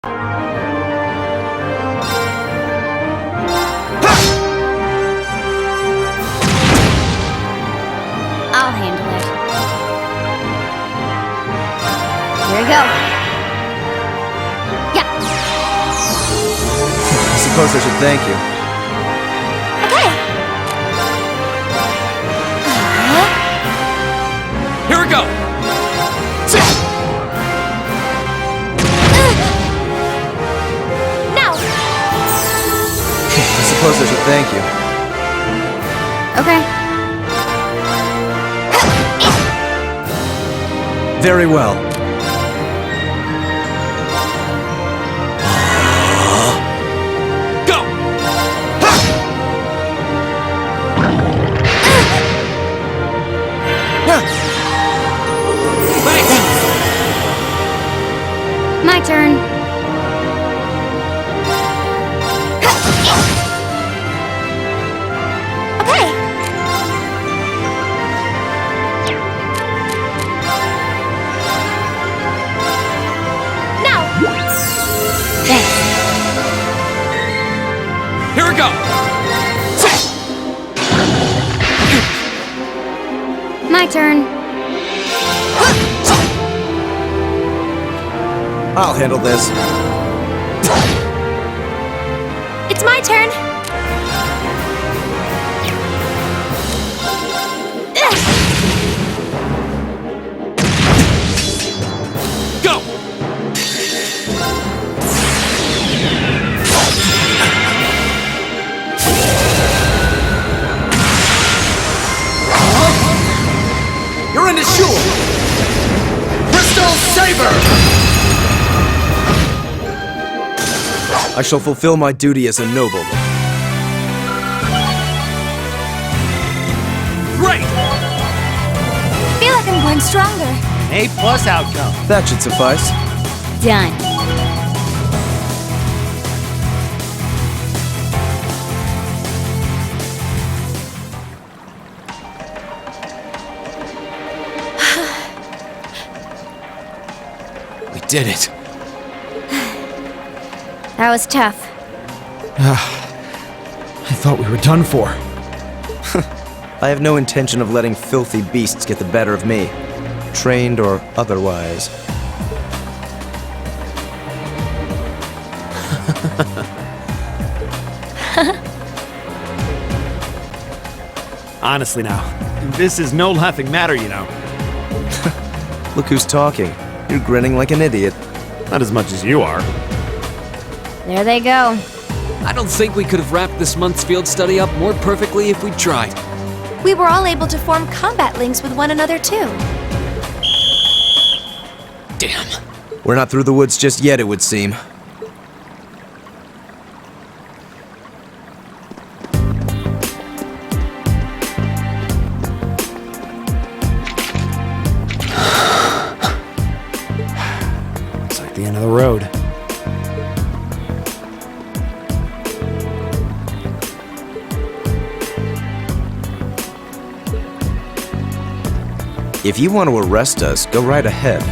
I'll handle it. Here we go. Yeah. I suppose I should thank you. Okay. Here we go! Now. I suppose I should thank you. Okay. Very well. Go! Thanks! My turn. Okay. Now. Thanks. Here we go! My turn. I'll handle this. It's my turn. Go! You're in the shul! Crystal Saber! I shall fulfill my duty as a noble. Great! Feel like I'm going stronger. A+ outcome. That should suffice. Done. We did it. That was tough. I thought we were done for. I have no intention of letting filthy beasts get the better of me, trained or otherwise. Honestly now, this is no laughing matter, you know. Look who's talking. You're grinning like an idiot. Not as much as you are. There they go. I don't think we could have wrapped this month's field study up more perfectly if we'd tried. We were all able to form combat links with one another, too. Damn. We're not through the woods just yet, it would seem. It's like the end of the road. If you want to arrest us, go right ahead.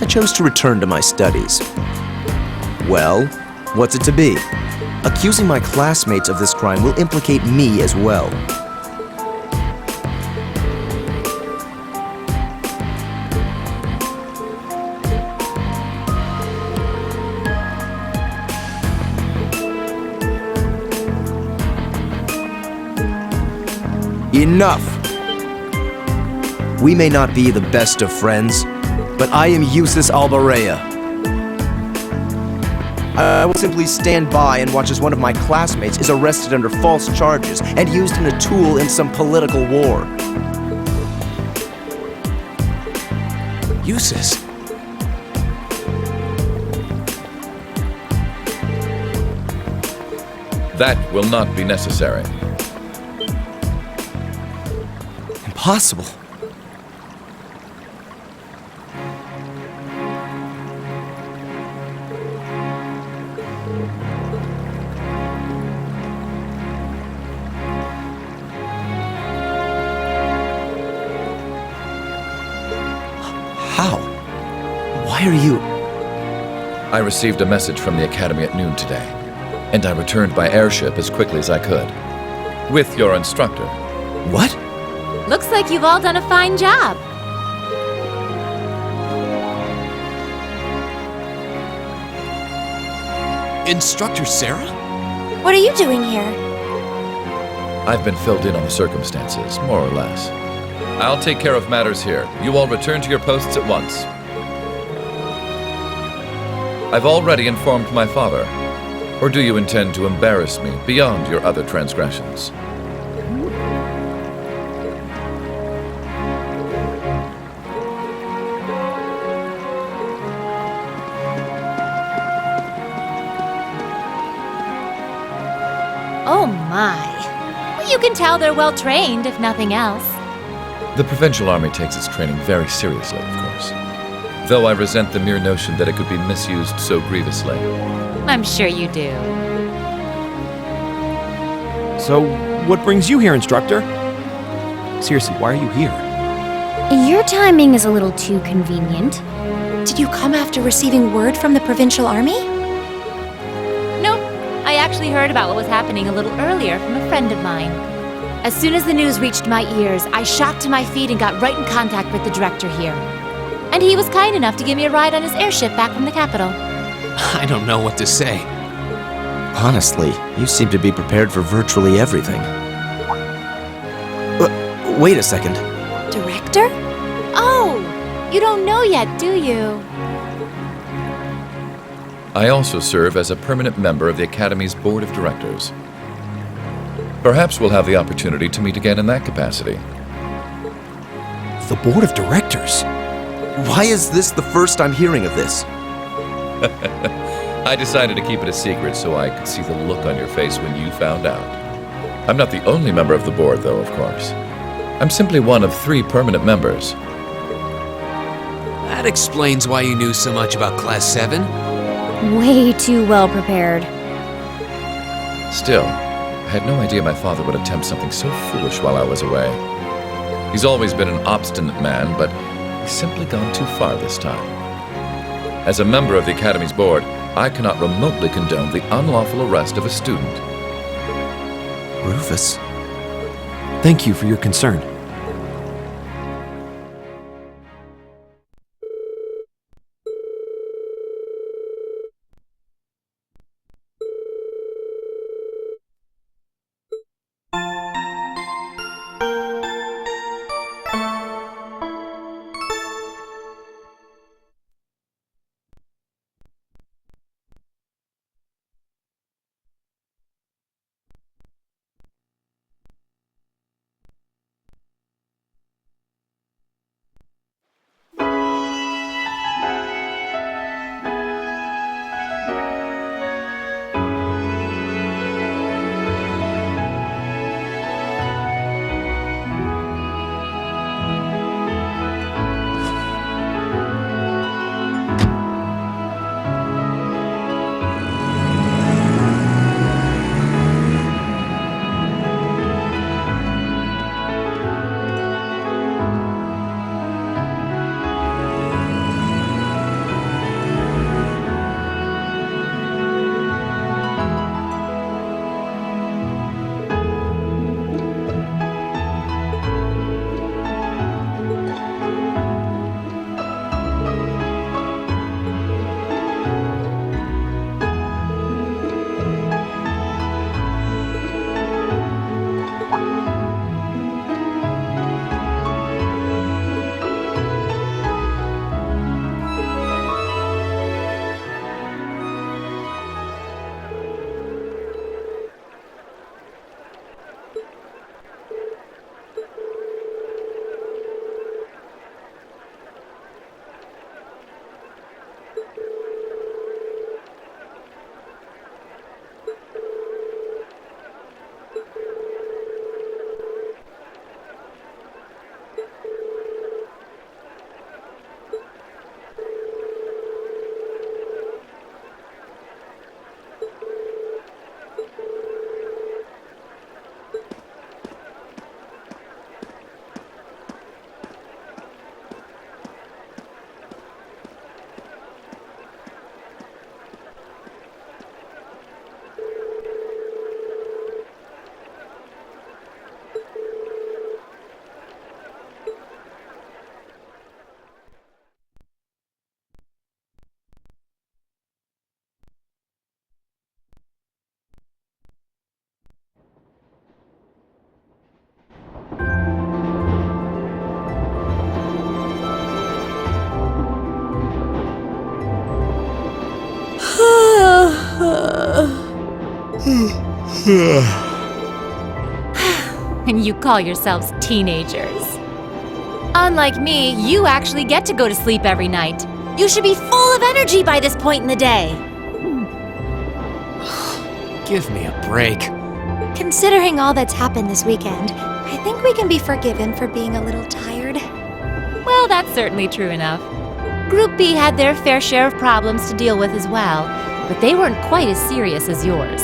I chose to return to my studies. Well, what's it to be? Accusing my classmates of this crime will implicate me as well. Enough! We may not be the best of friends, but I am Eustace Albarea. I will simply stand by and watch as one of my classmates is arrested under false charges and used as a tool in some political war. Eustace. That will not be necessary. Impossible. How? Why are you... I received a message from the Academy at noon today, and I returned by airship as quickly as I could. With your instructor. What? Looks like you've all done a fine job. Instructor Sarah? What are you doing here? I've been filled in on the circumstances, more or less. I'll take care of matters here. You all return to your posts at once. I've already informed my father. Or do you intend to embarrass me beyond your other transgressions? Oh my. Well, you can tell they're well trained, if nothing else. The Provincial Army takes its training very seriously, of course. Though I resent the mere notion that it could be misused so grievously. I'm sure you do. So, what brings you here, instructor? Seriously, why are you here? Your timing is a little too convenient. Did you come after receiving word from the Provincial Army? Nope. I actually heard about what was happening a little earlier from a friend of mine. As soon as the news reached my ears, I shot to my feet and got right in contact with the director here. And he was kind enough to give me a ride on his airship back from the capital. I don't know what to say. Honestly, you seem to be prepared for virtually everything. Wait a second. Director? Oh! You don't know yet, do you? I also serve as a permanent member of the Academy's Board of Directors. Perhaps we'll have the opportunity to meet again in that capacity. The board of directors? Why is this the first I'm hearing of this? I decided to keep it a secret so I could see the look on your face when you found out. I'm not the only member of the board, though, of course. I'm simply one of 3 permanent members. That explains why you knew so much about Class VII. Way too well prepared. Still, I had no idea my father would attempt something so foolish while I was away. He's always been an obstinate man, but he's simply gone too far this time. As a member of the Academy's board, I cannot remotely condone the unlawful arrest of a student. Rufus. Thank you for your concern. And you call yourselves teenagers. Unlike me, you actually get to go to sleep every night. You should be full of energy by this point in the day. Give me a break. Considering all that's happened this weekend, I think we can be forgiven for being a little tired. Well, that's certainly true enough. Group B had their fair share of problems to deal with as well, but they weren't quite as serious as yours.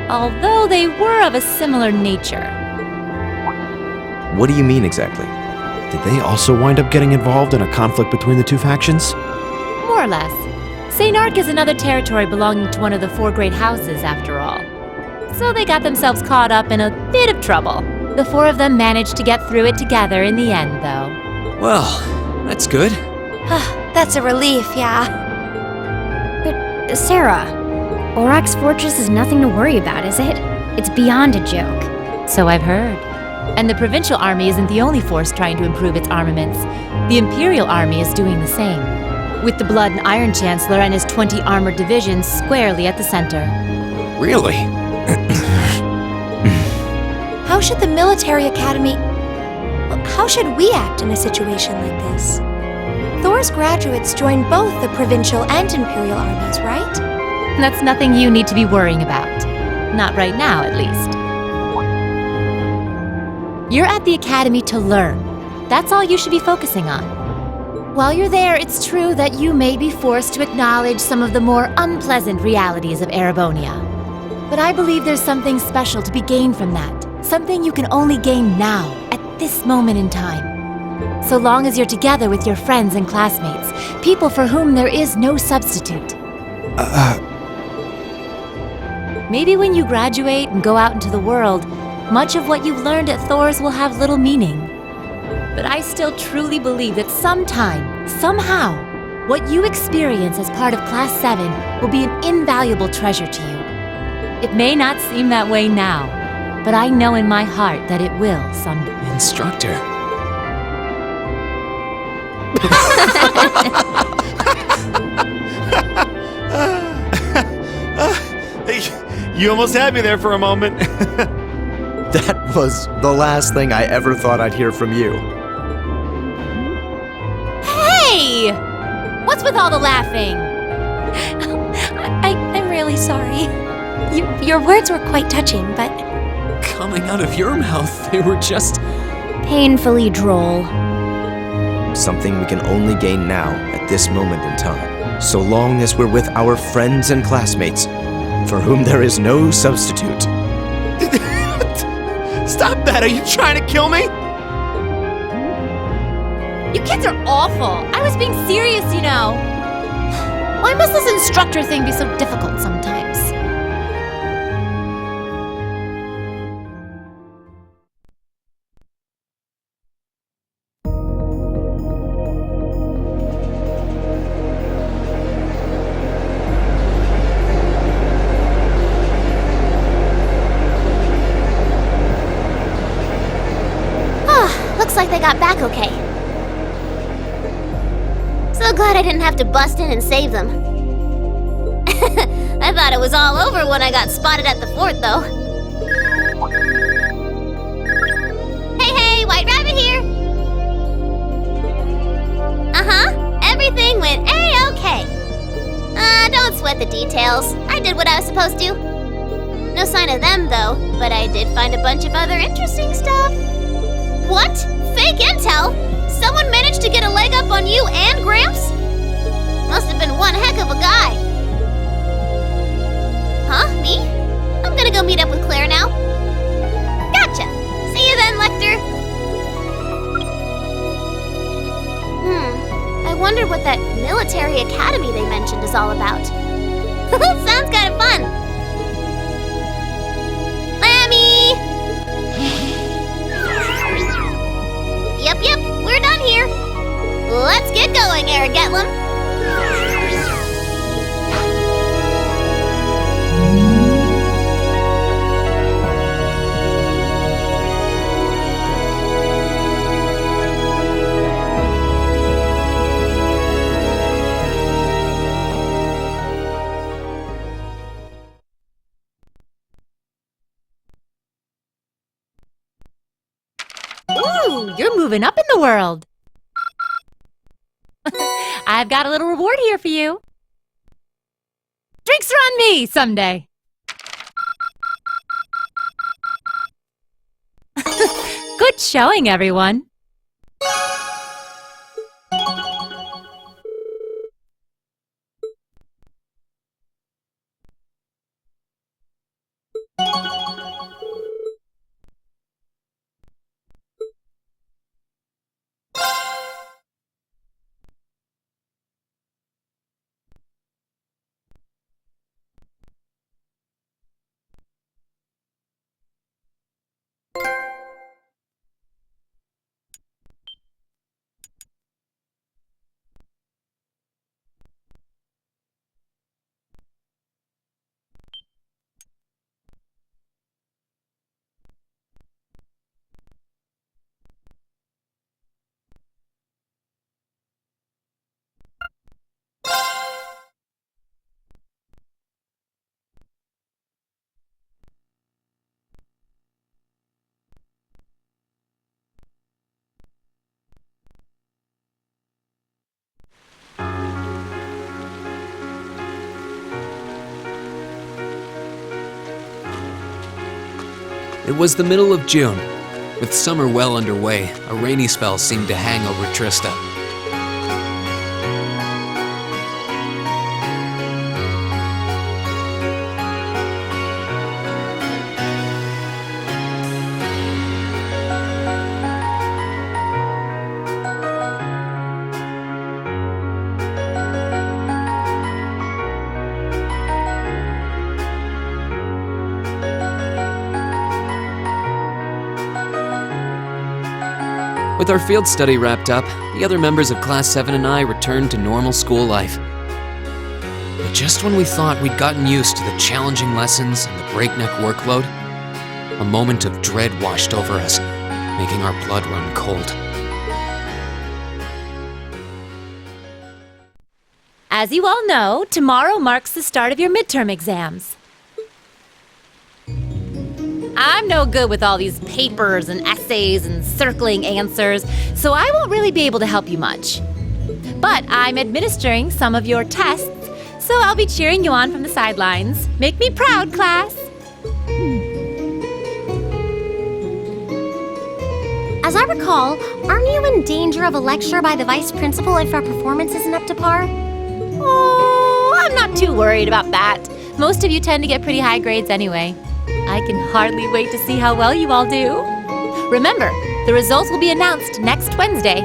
Although they were of a similar nature. What do you mean exactly? Did they also wind up getting involved in a conflict between the two factions? More or less. St. Arc is another territory belonging to one of the 4 great houses, after all. So they got themselves caught up in a bit of trouble. The 4 of them managed to get through it together in the end, though. Well, that's good. That's a relief, yeah. But, Sarah, Auroch's fortress is nothing to worry about, is it? It's beyond a joke. So I've heard. And the provincial army isn't the only force trying to improve its armaments. The Imperial army is doing the same, with the Blood and Iron Chancellor and his 20 armored divisions squarely at the center. Really? How should the military academy... Well, how should we act in a situation like this? Thors graduates join both the provincial and imperial armies, right? That's nothing you need to be worrying about. Not right now, at least. You're at the academy to learn. That's all you should be focusing on. While you're there, it's true that you may be forced to acknowledge some of the more unpleasant realities of Erebonia. But I believe there's something special to be gained from that. Something you can only gain now, at this moment in time. So long as you're together with your friends and classmates, people for whom there is no substitute. Maybe when you graduate and go out into the world, much of what you've learned at Thors will have little meaning. But I still truly believe that sometime, somehow, what you experience as part of Class 7 will be an invaluable treasure to you. It may not seem that way now, but I know in my heart that it will someday. Instructor. You almost had me there for a moment. That was the last thing I ever thought I'd hear from you. Hey! What's with all the laughing? I'm really sorry. Your words were quite touching, but... Coming out of your mouth, they were just... Painfully droll. Something we can only gain now, at this moment in time. So long as we're with our friends and classmates, for whom there is no substitute. Stop that! Are you trying to kill me? You kids are awful. I was being serious, you know. Why must this instructor thing be so difficult sometimes? Looks like they got back okay. So glad I didn't have to bust in and save them. I thought it was all over when I got spotted at the fort, though. Hey, White Rabbit here! Everything went A-okay. Don't sweat the details. I did what I was supposed to. No sign of them, though, but I did find a bunch of other interesting stuff. What? Fake intel? Someone managed to get a leg up on you and Gramps? Must have been one heck of a guy. Huh? Me? I'm gonna go meet up with Claire now. Gotcha. See you then, Lecter. I wonder what that military academy they mentioned is all about. Sounds kind of fun. Lammy! Yep, we're done here. Let's get going, Erigetlum. moving up in the world. I've got a little reward here for you. Drinks are on me someday. Good showing, everyone. It was the middle of June. With summer well underway, a rainy spell seemed to hang over Trista. With our field study wrapped up, the other members of Class 7 and I returned to normal school life. But just when we thought we'd gotten used to the challenging lessons and the breakneck workload, a moment of dread washed over us, making our blood run cold. As you all know, tomorrow marks the start of your midterm exams. I'm no good with all these papers and essays and circling answers, so I won't really be able to help you much. But I'm administering some of your tests, so I'll be cheering you on from the sidelines. Make me proud, class! As I recall, aren't you in danger of a lecture by the vice principal if our performance isn't up to par? Oh, I'm not too worried about that. Most of you tend to get pretty high grades anyway. I can hardly wait to see how well you all do. Remember, the results will be announced next Wednesday.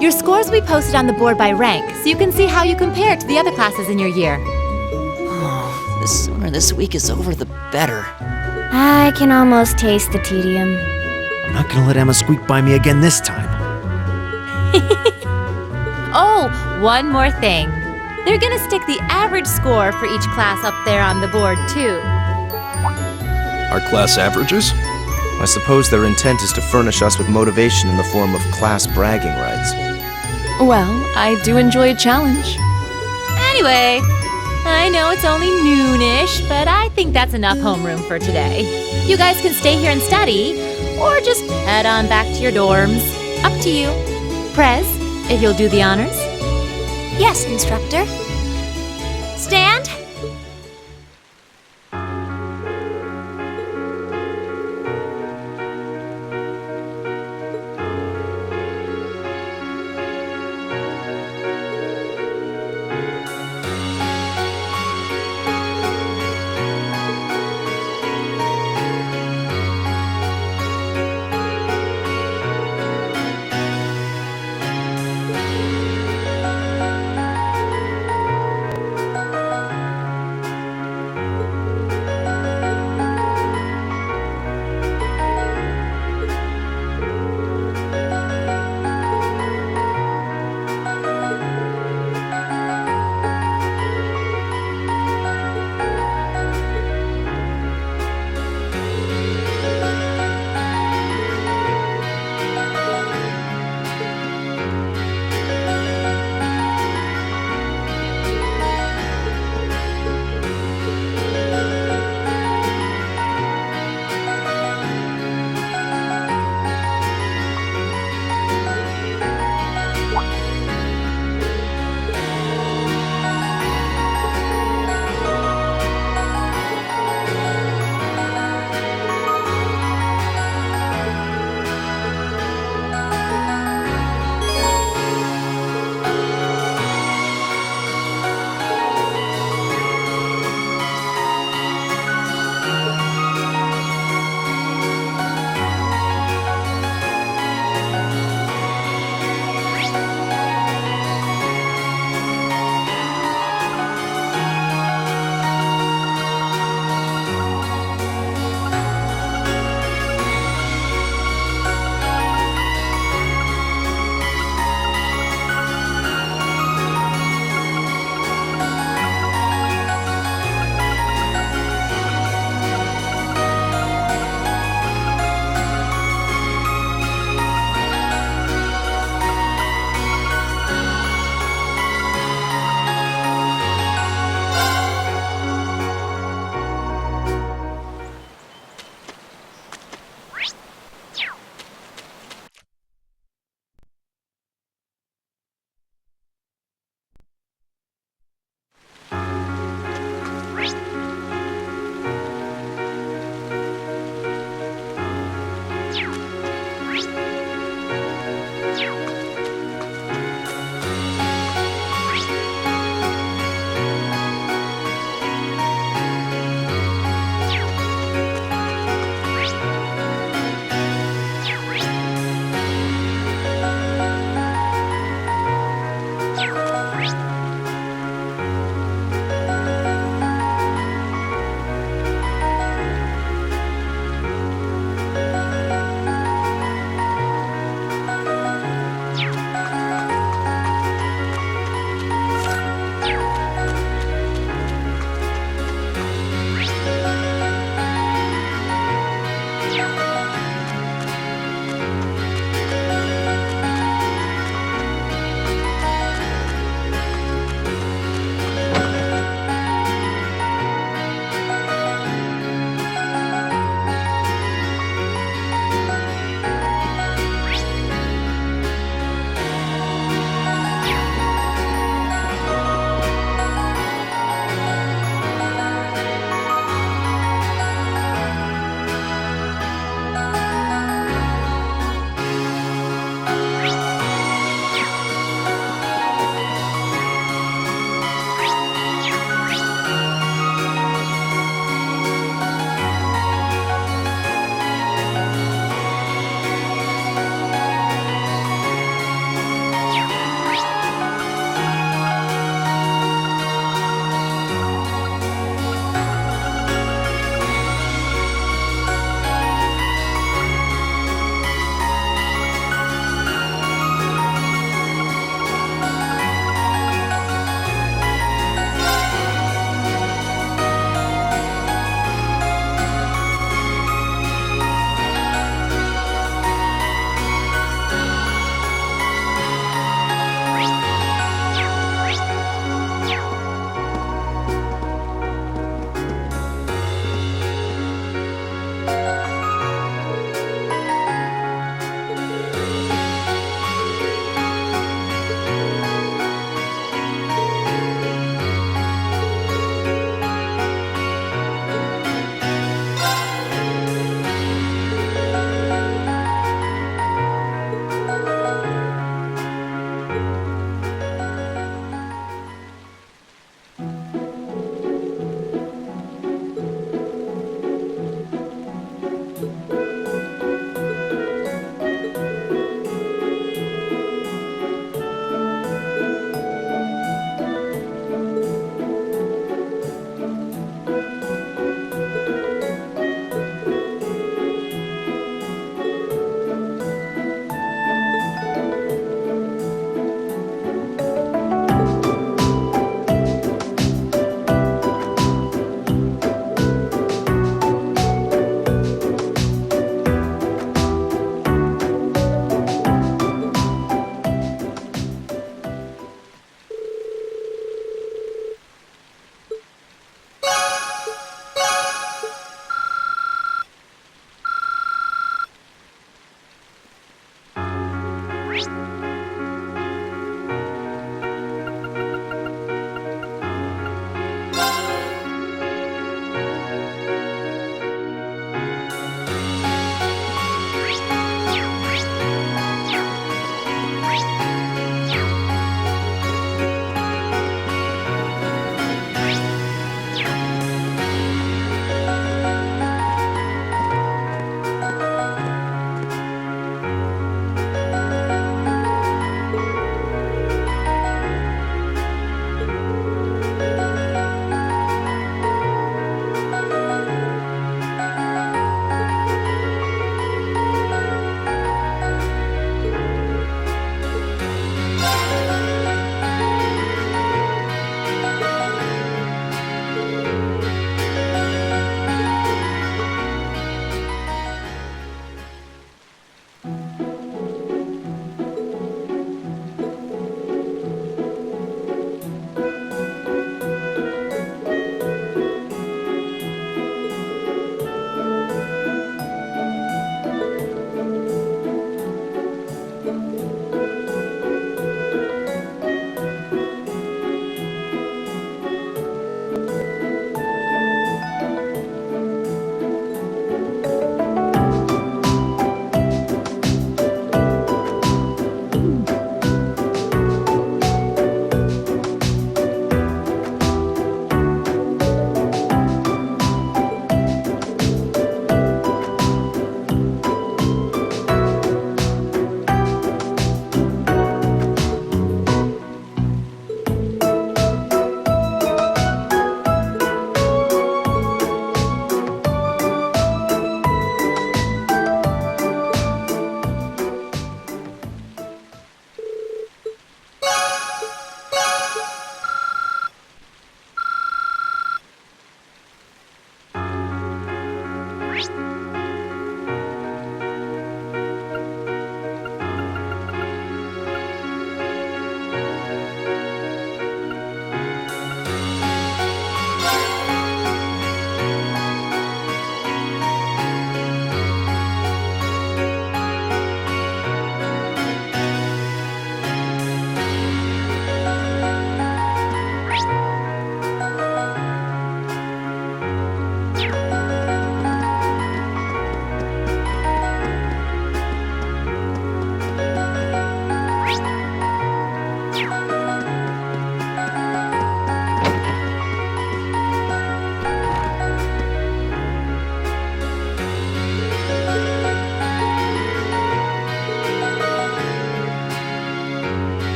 Your scores will be posted on the board by rank, so you can see how you compare to the other classes in your year. Oh, the sooner this week is over, the better. I can almost taste the tedium. I'm not gonna let Emma squeak by me again this time. Oh, one more thing. They're gonna stick the average score for each class up there on the board, too. Our class averages? I suppose their intent is to furnish us with motivation in the form of class bragging rights. Well, I do enjoy a challenge. Anyway, I know it's only noonish, but I think that's enough homeroom for today. You guys can stay here and study, or just head on back to your dorms. Up to you. Prez, if you'll do the honors. Yes, instructor. Stand.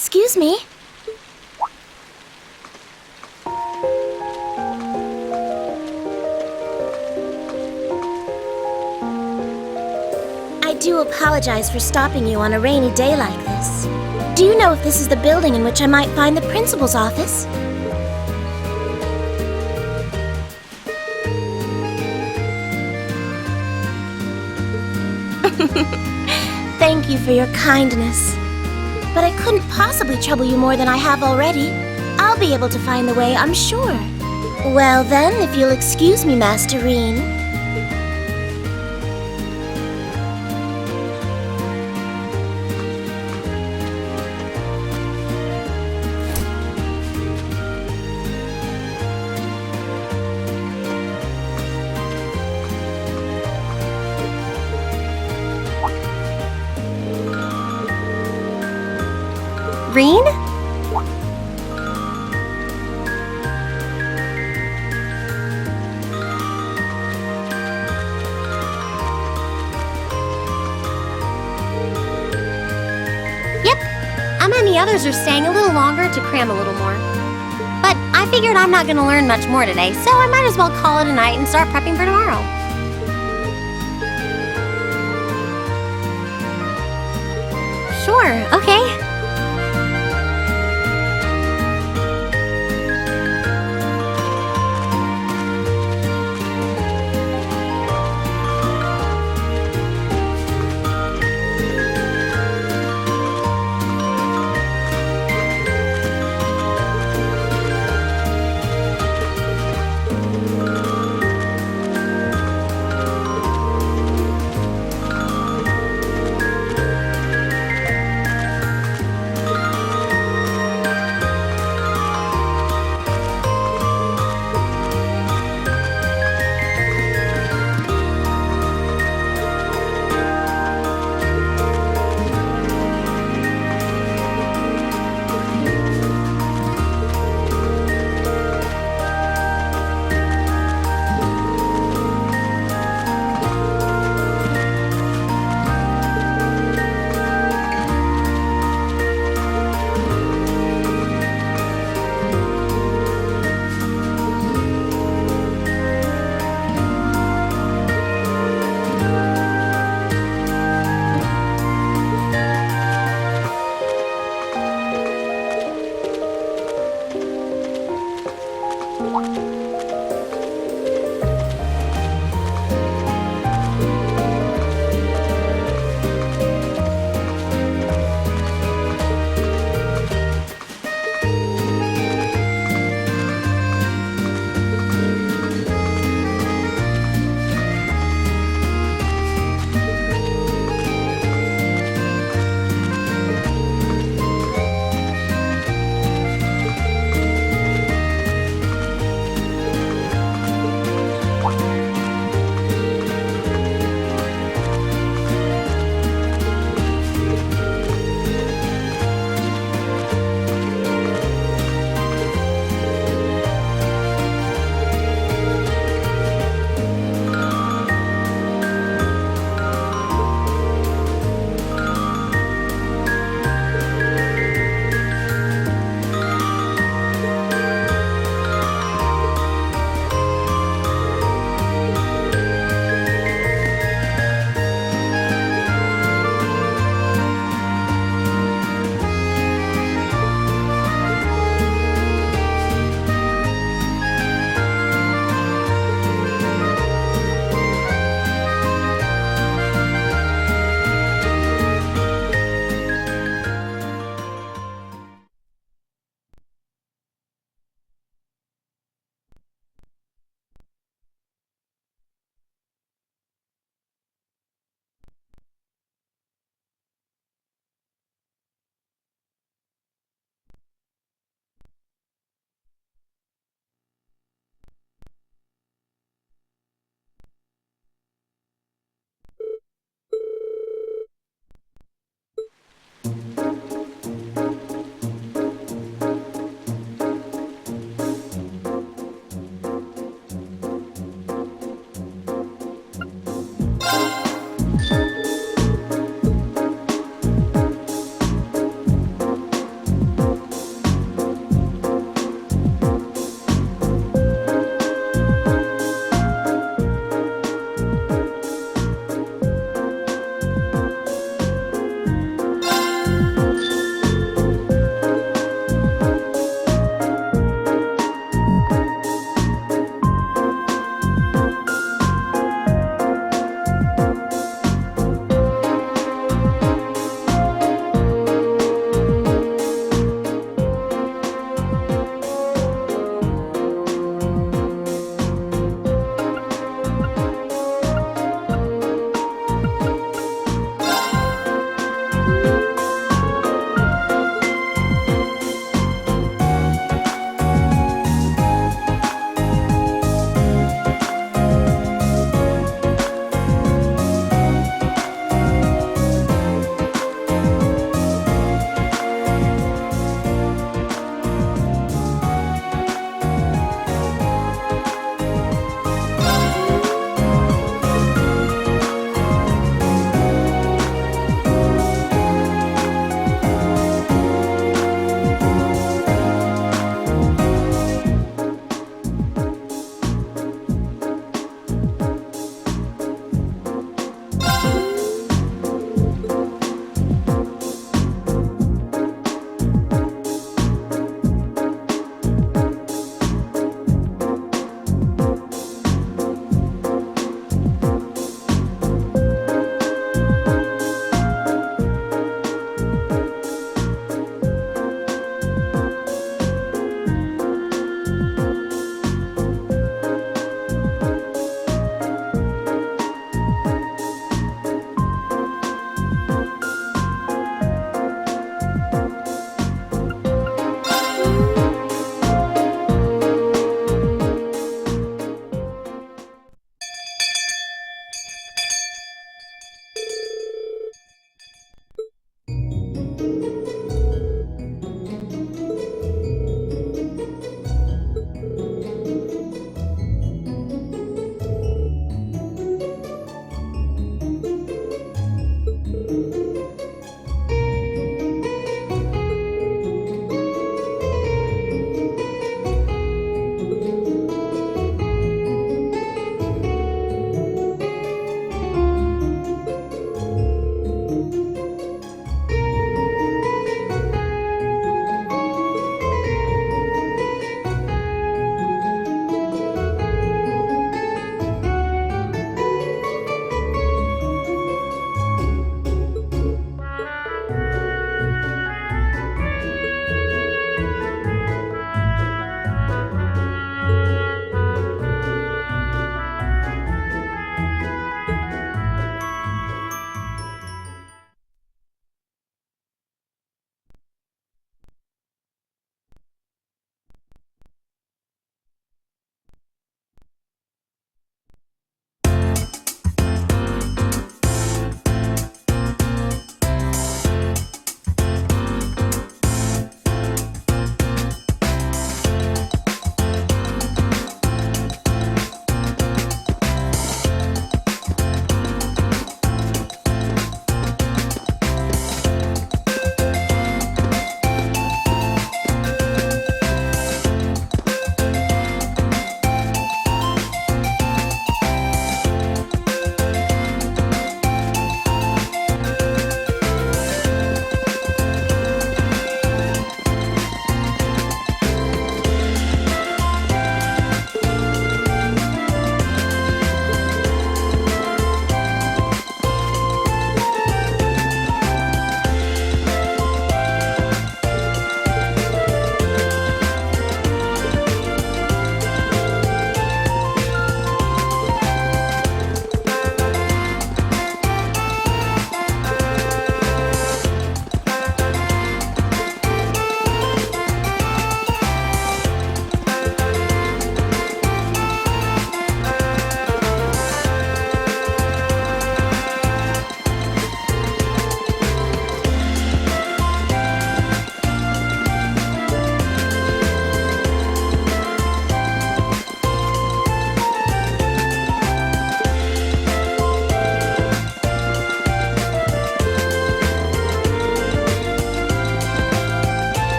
Excuse me. I do apologize for stopping you on a rainy day like this. Do you know if this is the building in which I might find the principal's office? Thank you for your kindness. But I couldn't possibly trouble you more than I have already. I'll be able to find the way, I'm sure. Well then, if you'll excuse me, Masterine. Reen? Yep, and then the others are staying a little longer to cram a little more. But I figured I'm not gonna learn much more today, so I might as well call it a night and start prepping for tomorrow. Sure, okay.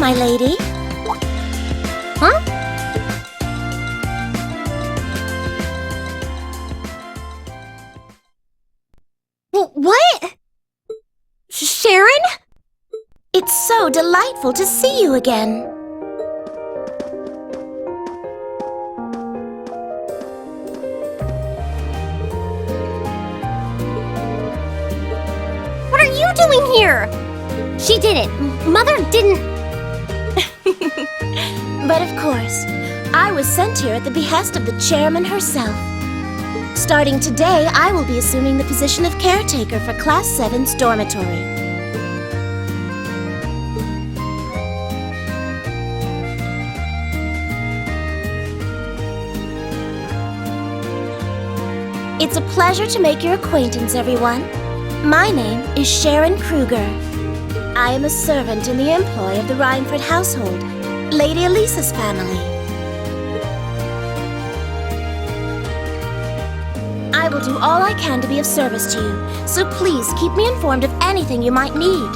my lady. Huh? What? Sharon? It's so delightful to see you again. What are you doing here? She didn't. Mother didn't. But of course, I was sent here at the behest of the chairman herself. Starting today, I will be assuming the position of caretaker for Class 7's dormitory. It's a pleasure to make your acquaintance, everyone. My name is Sharon Kruger. I am a servant in the employ of the Rhineford household, Lady Elisa's family. I will do all I can to be of service to you, so please keep me informed of anything you might need.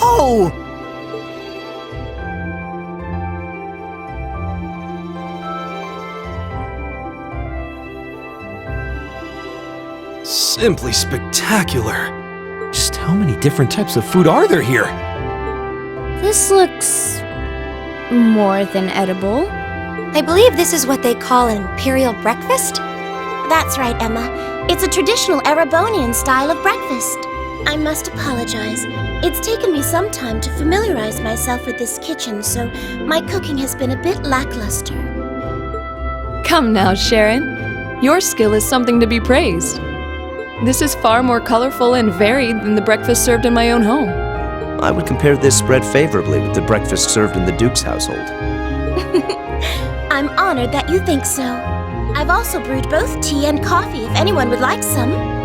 Oh! Simply spectacular. Just how many different types of food are there here? This looks more than edible. I believe this is what they call an imperial breakfast? That's right, Emma. It's a traditional Erebonian style of breakfast. I must apologize. It's taken me some time to familiarize myself with this kitchen, so my cooking has been a bit lackluster. Come now, Sharon. Your skill is something to be praised. This is far more colorful and varied than the breakfast served in my own home. I would compare this spread favorably with the breakfast served in the Duke's household. I'm honored that you think so. I've also brewed both tea and coffee if anyone would like some.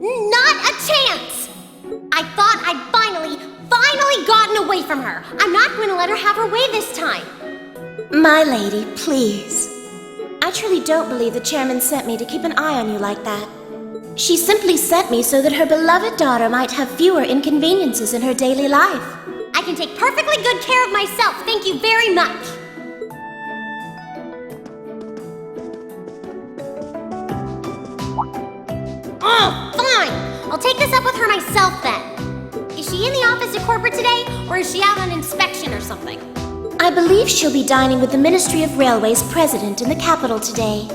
Not a chance! I thought I'd finally gotten away from her. I'm not going to let her have her way this time. My lady, please. I truly don't believe the chairman sent me to keep an eye on you like that. She simply sent me so that her beloved daughter might have fewer inconveniences in her daily life. I can take perfectly good care of myself, thank you very much. Oh, fine! I'll take this up with her myself then. Is she in the office at corporate today, or is she out on inspection or something? I believe she'll be dining with the Ministry of Railways president in the capital today.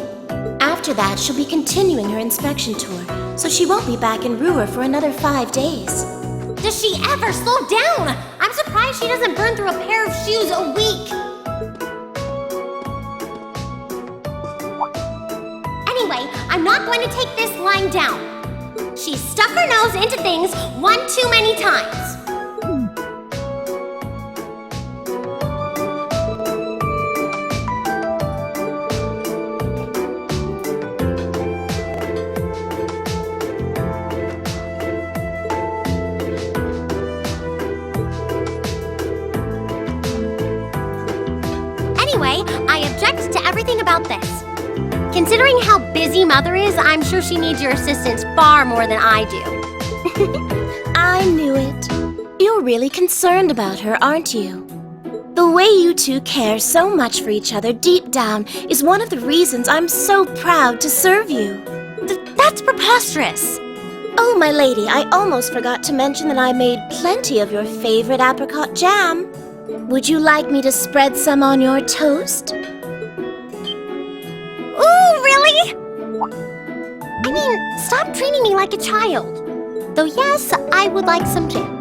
After that, she'll be continuing her inspection tour, so she won't be back in Ruhr for another 5 days. Does she ever slow down? I'm surprised she doesn't burn through a pair of shoes a week. Anyway, I'm not going to take this lying down. She stuck her nose into things one too many times. Anyway, I object to everything about this. Considering how busy Mother is, I'm sure she needs your assistance far more than I do. I knew it. You're really concerned about her, aren't you? The way you two care so much for each other deep down is one of the reasons I'm so proud to serve you. That's preposterous. Oh, my lady, I almost forgot to mention that I made plenty of your favorite apricot jam. Would you like me to spread some on your toast? Ooh, really? I mean, stop treating me like a child. Though yes, I would like some jam.